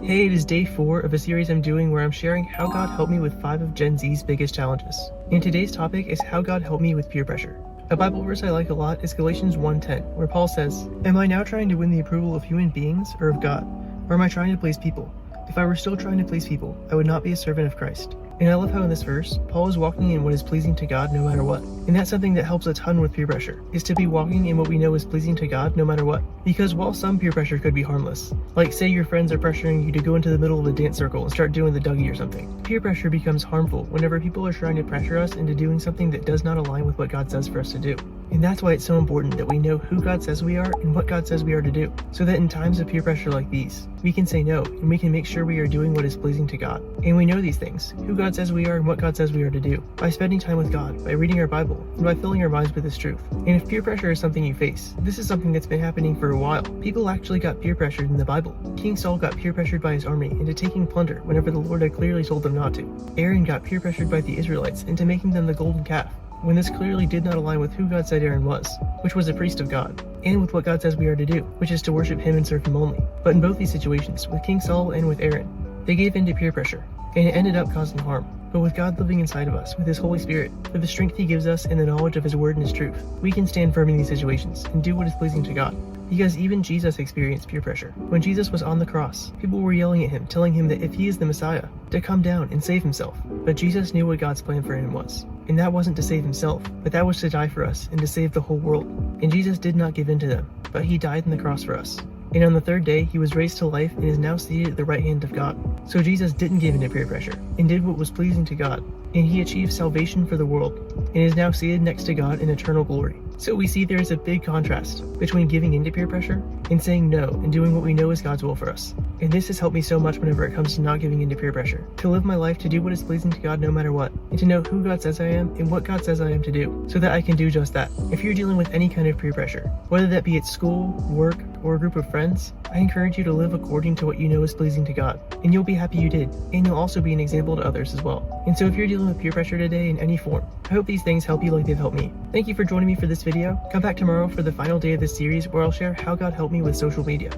Hey, it is day 4 of a series I'm doing where I'm sharing how God helped me with 5 of Gen Z's biggest challenges. And today's topic is how God helped me with peer pressure. A Bible verse I like a lot is Galatians 1:10, where Paul says, "Am I now trying to win the approval of human beings or of God? Or am I trying to please people? If I were still trying to please people, I would not be a servant of Christ." And I love how in this verse, Paul is walking in what is pleasing to God no matter what. And that's something that helps a ton with peer pressure, is to be walking in what we know is pleasing to God no matter what. Because while some peer pressure could be harmless, like say your friends are pressuring you to go into the middle of a dance circle and start doing the Dougie or something, peer pressure becomes harmful whenever people are trying to pressure us into doing something that does not align with what God says for us to do. And that's why it's so important that we know who God says we are and what God says we are to do, so that in times of peer pressure like these, we can say no and we can make sure we are doing what is pleasing to God. And we know these things, who God says we are and what God says we are to do, by spending time with God, by reading our Bible, and by filling our minds with His truth. And if peer pressure is something you face, this is something that's been happening for a while. People actually got peer pressured in the Bible. King Saul got peer pressured by his army into taking plunder whenever the Lord had clearly told them not to. Aaron got peer pressured by the Israelites into making them the golden calf, when this clearly did not align with who God said Aaron was, which was a priest of God, and with what God says we are to do, which is to worship Him and serve Him only. But in both these situations, with King Saul and with Aaron, they gave in to peer pressure, and it ended up causing harm. But with God living inside of us, with His Holy Spirit, with the strength He gives us and the knowledge of His Word and His truth, we can stand firm in these situations and do what is pleasing to God. Because even Jesus experienced peer pressure. When Jesus was on the cross, people were yelling at Him, telling Him that if He is the Messiah, to come down and save Himself. But Jesus knew what God's plan for Him was. And that wasn't to save Himself, but that was to die for us and to save the whole world. And Jesus did not give in to them, but He died on the cross for us. And on the third day, He was raised to life and is now seated at the right hand of God. So Jesus didn't give in to peer pressure and did what was pleasing to God. And He achieved salvation for the world and is now seated next to God in eternal glory. So we see there is a big contrast between giving into peer pressure and saying no and doing what we know is God's will for us. And this has helped me so much whenever it comes to not giving into peer pressure, to live my life to do what is pleasing to God no matter what, and to know who God says I am and what God says I am to do, so that I can do just that. If you're dealing with any kind of peer pressure, whether that be at school, work, or a group of friends, I encourage you to live according to what you know is pleasing to God, and you'll be happy you did, and you'll also be an example to others as well. And so if you're dealing with peer pressure today in any form, I hope these things help you like they've helped me. Thank you for joining me for this video. Come back tomorrow for the final day of this series where I'll share how God helped me with social media.